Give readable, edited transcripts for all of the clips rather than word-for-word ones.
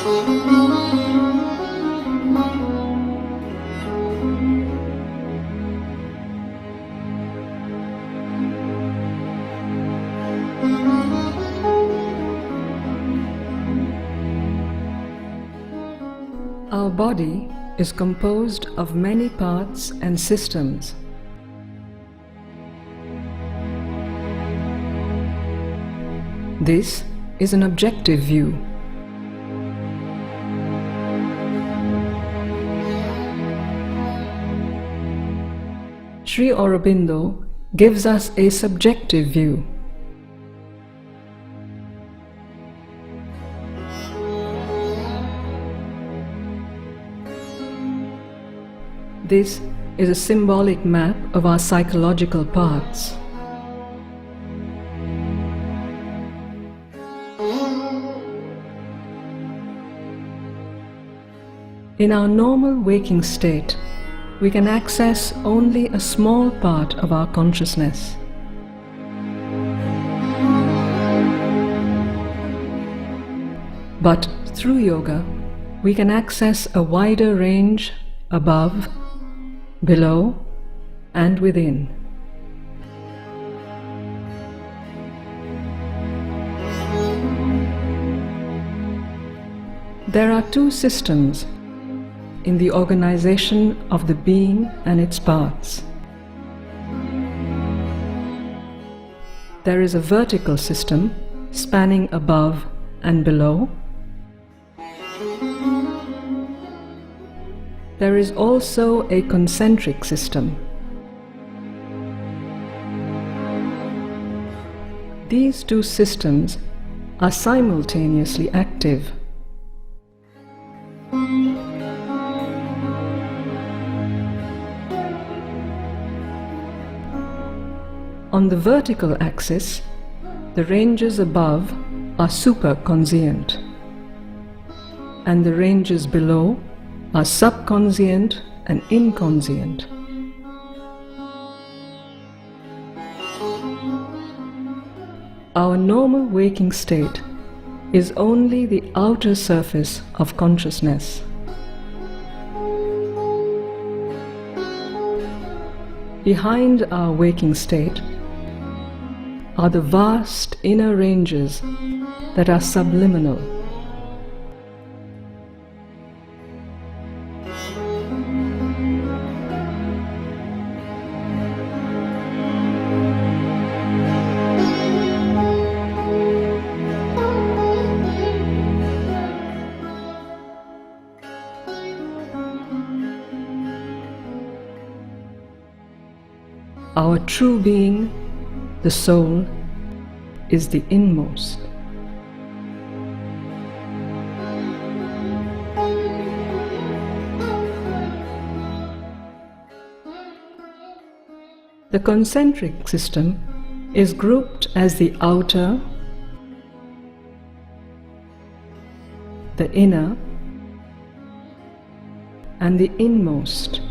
Our body is composed of many parts and systems. This is an objective view. Sri Aurobindo gives us a subjective view. This is a symbolic map of our psychological parts. In our normal waking state, we can access only a small part of our consciousness. But through yoga, we can access a wider range above, below, and within. There are two systems in the organization of the being and its parts. There is a vertical system spanning above and below. There is also a concentric system. These two systems are simultaneously active. On the vertical axis, the ranges above are superconscient, and the ranges below are subconscient and inconscient. Our normal waking state is only the outer surface of consciousness. Behind our waking state are the vast inner ranges that are subliminal. Our true being, the soul, is the inmost. The concentric system is grouped as the outer, the inner, and the inmost.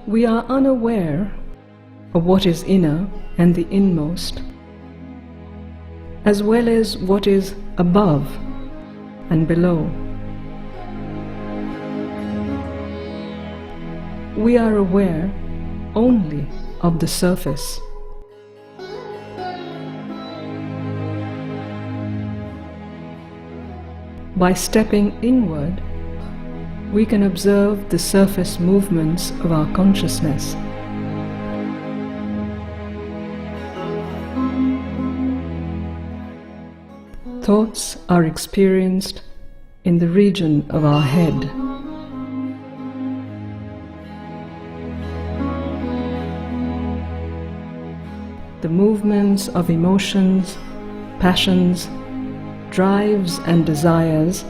We are unaware of what is inner and the inmost, as well as what is above and below. We are aware only of the surface. By stepping inward, we can observe the surface movements of our consciousness. Thoughts are experienced in the region of our head. The movements of emotions, passions, drives and desires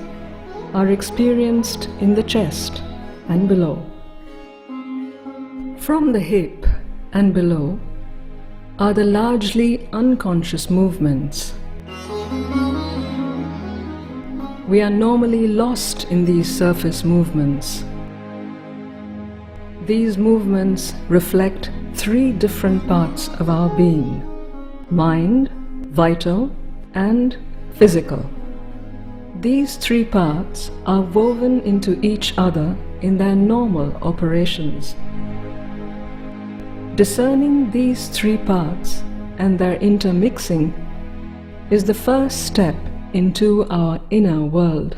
are experienced in the chest and below. From the hip and below are the largely unconscious movements. We are normally lost in these surface movements. These movements reflect three different parts of our being: mind, vital, and physical. These three parts are woven into each other in their normal operations. Discerning these three parts and their intermixing is the first step into our inner world.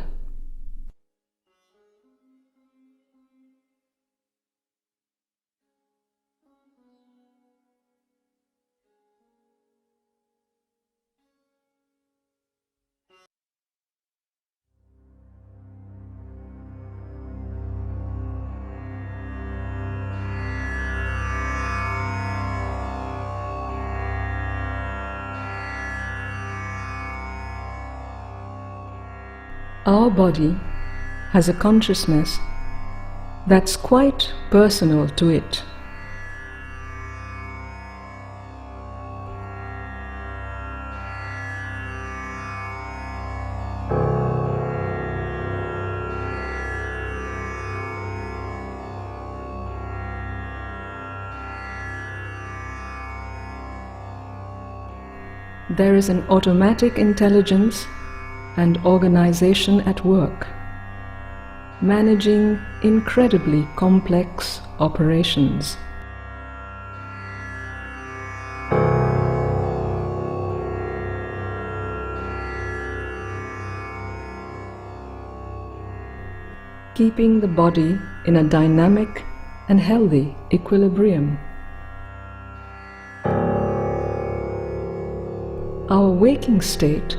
Our body has a consciousness that's quite personal to it. There is an automatic intelligence and organization at work, managing incredibly complex operations. Keeping the body in a dynamic and healthy equilibrium. Our waking state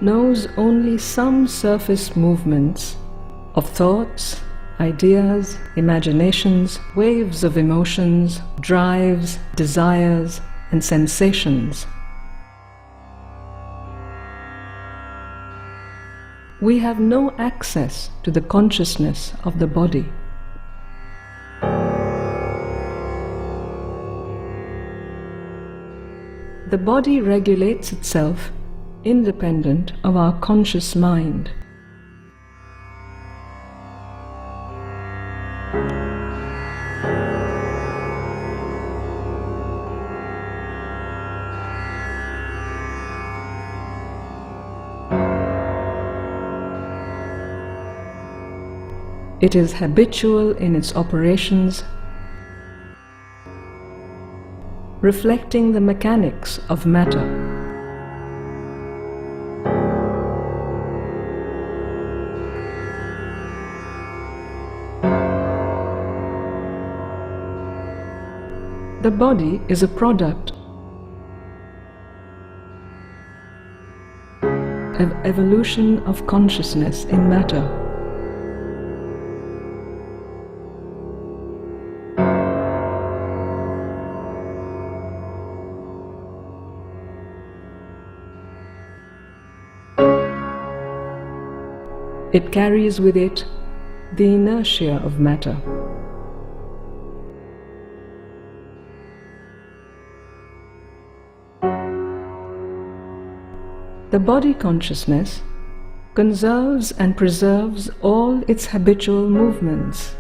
knows only some surface movements of thoughts, ideas, imaginations, waves of emotions, drives, desires, and sensations. We have no access to the consciousness of the body. The body regulates itself independent of our conscious mind. It is habitual in its operations, reflecting the mechanics of matter. The body is a product of evolution of consciousness in matter. It carries with it the inertia of matter. The body consciousness conserves and preserves all its habitual movements.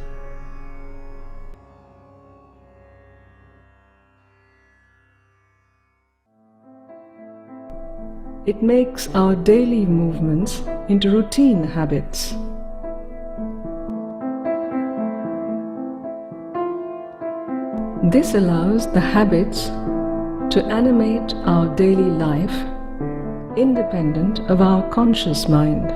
It makes our daily movements into routine habits. This allows the habits to animate our daily life independent of our conscious mind.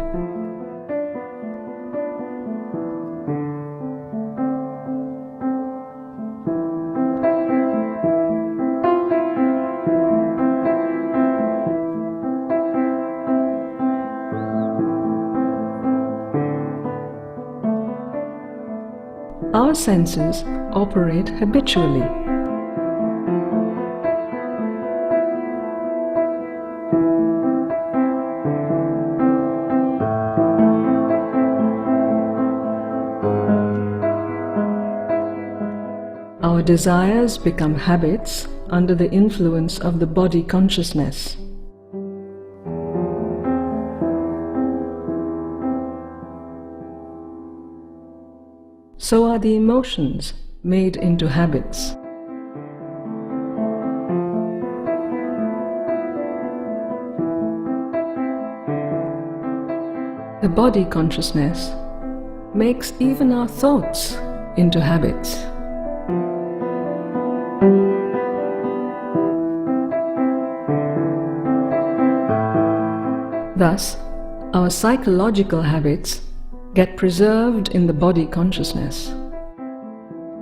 Our senses operate habitually. Our desires become habits under the influence of the body consciousness. So are the emotions made into habits. The body consciousness makes even our thoughts into habits. Thus, our psychological habits get preserved in the body consciousness.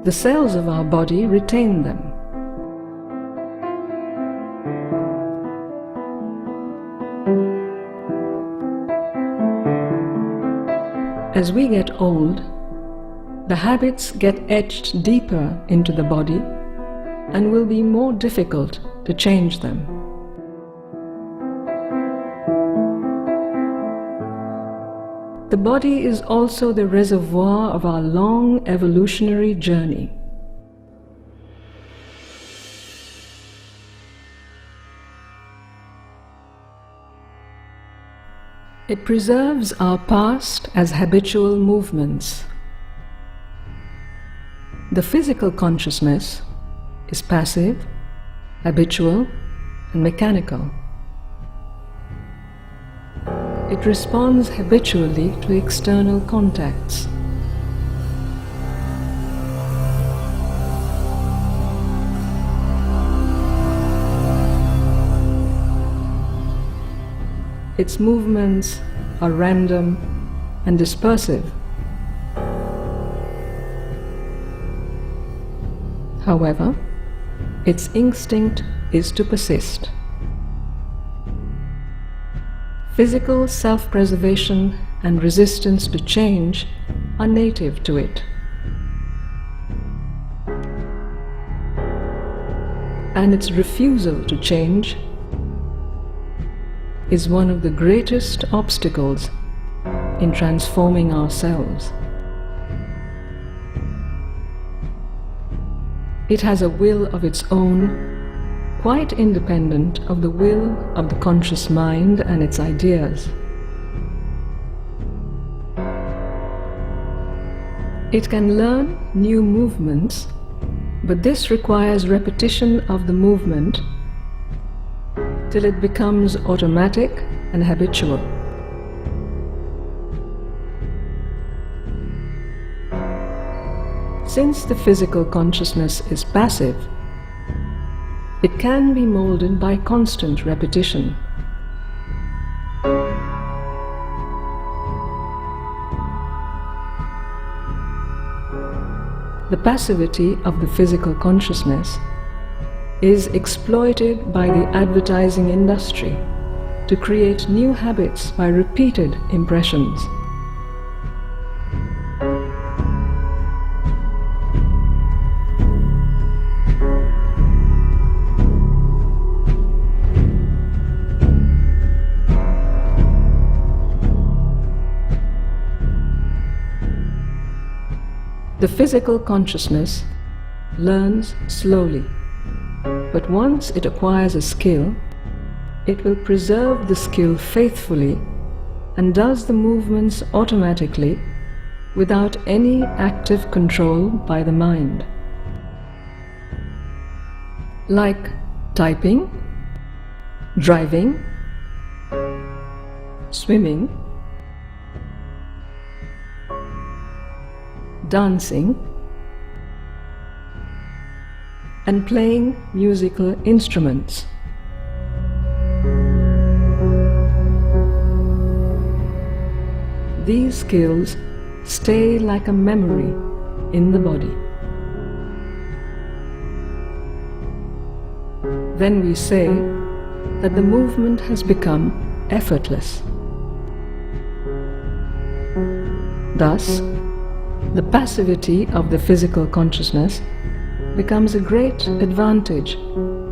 The cells of our body retain them. As we get old, the habits get etched deeper into the body and will be more difficult to change them. The body is also the reservoir of our long evolutionary journey. It preserves our past as habitual movements. The physical consciousness is passive, habitual, and mechanical. It responds habitually to external contacts. Its movements are random and dispersive. However, its instinct is to persist. Physical self-preservation and resistance to change are native to it. And its refusal to change is one of the greatest obstacles in transforming ourselves. It has a will of its own, quite independent of the will of the conscious mind and its ideas. It can learn new movements, but this requires repetition of the movement till it becomes automatic and habitual. Since the physical consciousness is passive, it can be molded by constant repetition. The passivity of the physical consciousness is exploited by the advertising industry to create new habits by repeated impressions. The physical consciousness learns slowly, but once it acquires a skill, it will preserve the skill faithfully and does the movements automatically without any active control by the mind. Like typing, driving, swimming, dancing, and playing musical instruments. These skills stay like a memory in the body. Then we say that the movement has become effortless. Thus, the passivity of the physical consciousness becomes a great advantage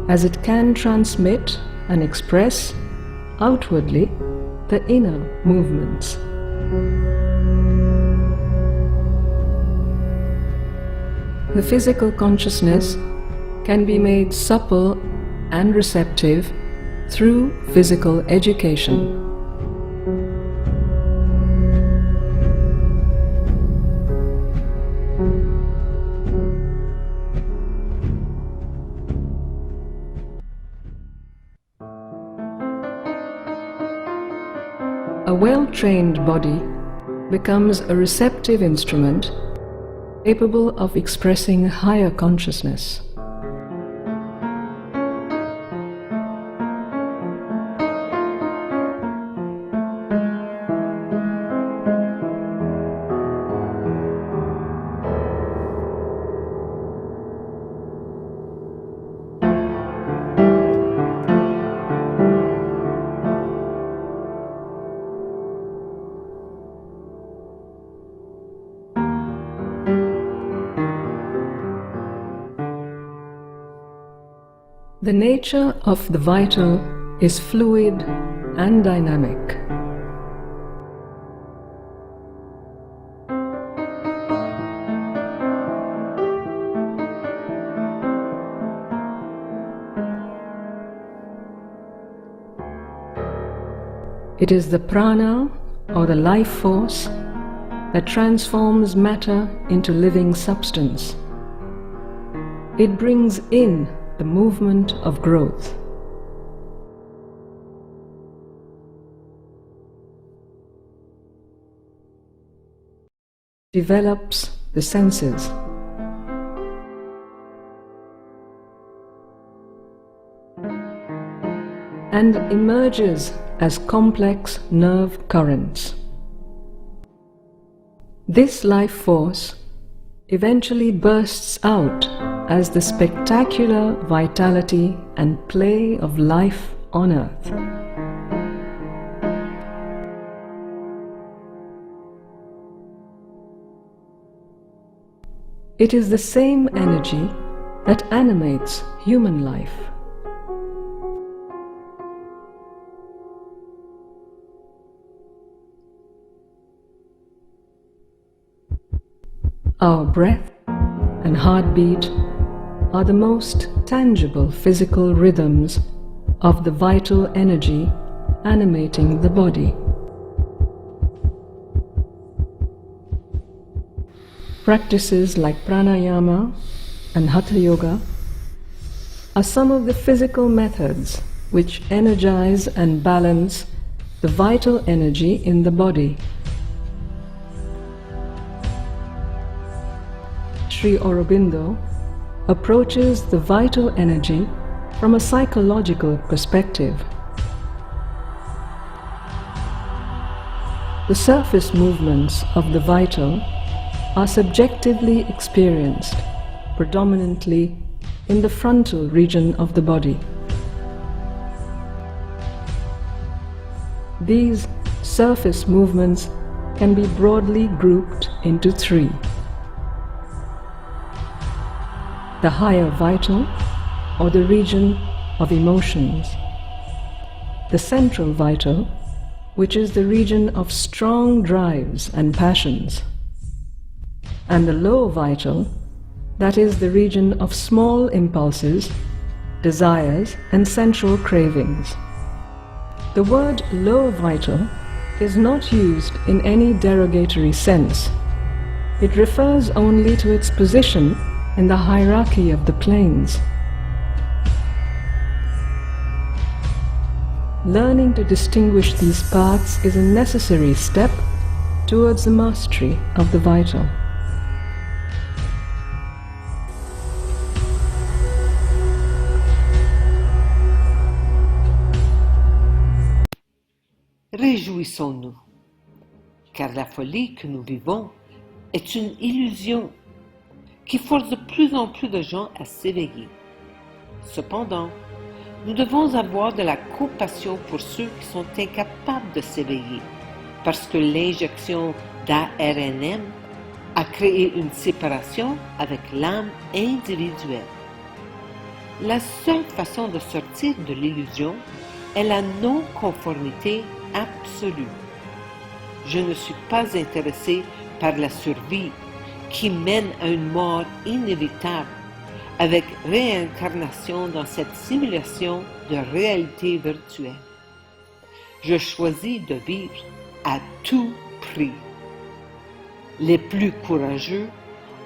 as it can transmit and express outwardly the inner movements. The physical consciousness can be made supple and receptive through physical education. well-trained body becomes a receptive instrument capable of expressing higher consciousness. The nature of the vital is fluid and dynamic. It is the prana, or the life force, that transforms matter into living substance. It brings in the movement of growth. Develops the senses. And emerges as complex nerve currents. This life force eventually bursts out as the spectacular vitality and play of life on earth. It is the same energy that animates human life. Our breath and heartbeat are the most tangible physical rhythms of the vital energy animating the body. Practices like pranayama and hatha yoga are some of the physical methods which energize and balance the vital energy in the body. Sri Aurobindo approaches the vital energy from a psychological perspective. The surface movements of the vital are subjectively experienced, predominantly in the frontal region of the body. These surface movements can be broadly grouped into three. The higher vital, or the region of emotions. The central vital, which is the region of strong drives and passions. And the low vital, that is the region of small impulses, desires and sensual cravings. The word low vital is not used in any derogatory sense. It refers only to its position in the hierarchy of the planes. Learning to distinguish these paths is a necessary step towards the mastery of the vital. Réjouissons-nous, car la folie que nous vivons est une illusion qui force de plus en plus de gens à s'éveiller. Cependant, nous devons avoir de la compassion pour ceux qui sont incapables de s'éveiller, parce que l'injection d'ARNM a créé une séparation avec l'âme individuelle. La seule façon de sortir de l'illusion est la non-conformité absolue. Je ne suis pas intéressé par la survie qui mène à une mort inévitable avec réincarnation dans cette simulation de réalité virtuelle. Je choisis de vivre à tout prix. Les plus courageux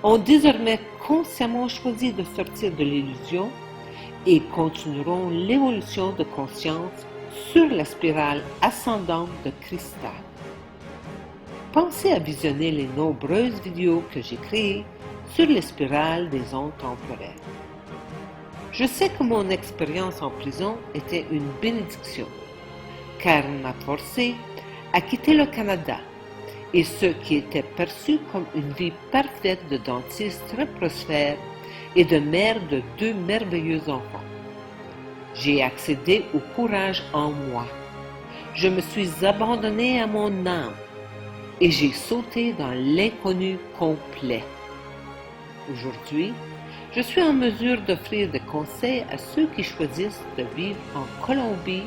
ont désormais consciemment choisi de sortir de l'illusion et continueront l'évolution de conscience sur la spirale ascendante de cristal. pensez à visionner les nombreuses vidéos que j'ai créées sur les spirales des ondes temporelles. Je sais que mon expérience en prison était une bénédiction, car elle m'a forcé à quitter le Canada et ce qui était perçu comme une vie parfaite de dentiste très prospère et de mère de 2 merveilleux enfants. J'ai accédé au courage en moi. Je me suis abandonné à mon âme et j'ai sauté dans l'inconnu complet. Aujourd'hui, je suis en mesure d'offrir des conseils à ceux qui choisissent de vivre en Colombie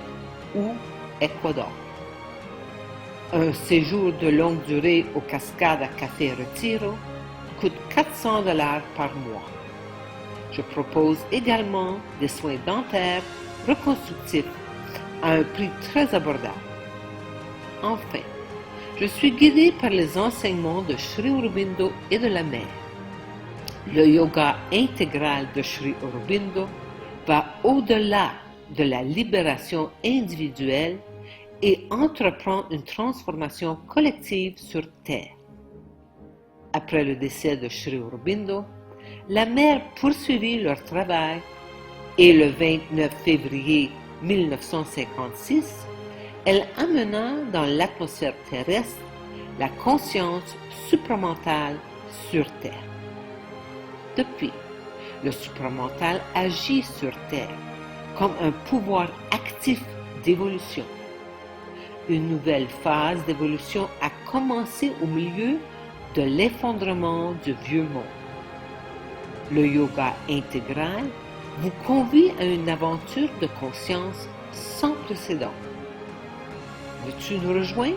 ou Équateur. Un séjour de longue durée aux cascades à Café Retiro coûte 400 $ par mois. Je propose également des soins dentaires reconstructifs à un prix très abordable. Enfin, je suis guidé par les enseignements de Sri Aurobindo et de la Mère. Le yoga intégral de Sri Aurobindo va au-delà de la libération individuelle et entreprend une transformation collective sur Terre. Après le décès de Sri Aurobindo, la Mère poursuivit leur travail et le 29 février 1956, elle amena dans l'atmosphère terrestre la conscience supramentale sur Terre. Depuis, le supramental agit sur Terre comme un pouvoir actif d'évolution. Une nouvelle phase d'évolution a commencé au milieu de l'effondrement du vieux monde. Le yoga intégral vous convie à une aventure de conscience sans précédent. Veux-tu nous rejoindre?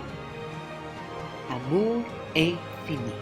Amour infini.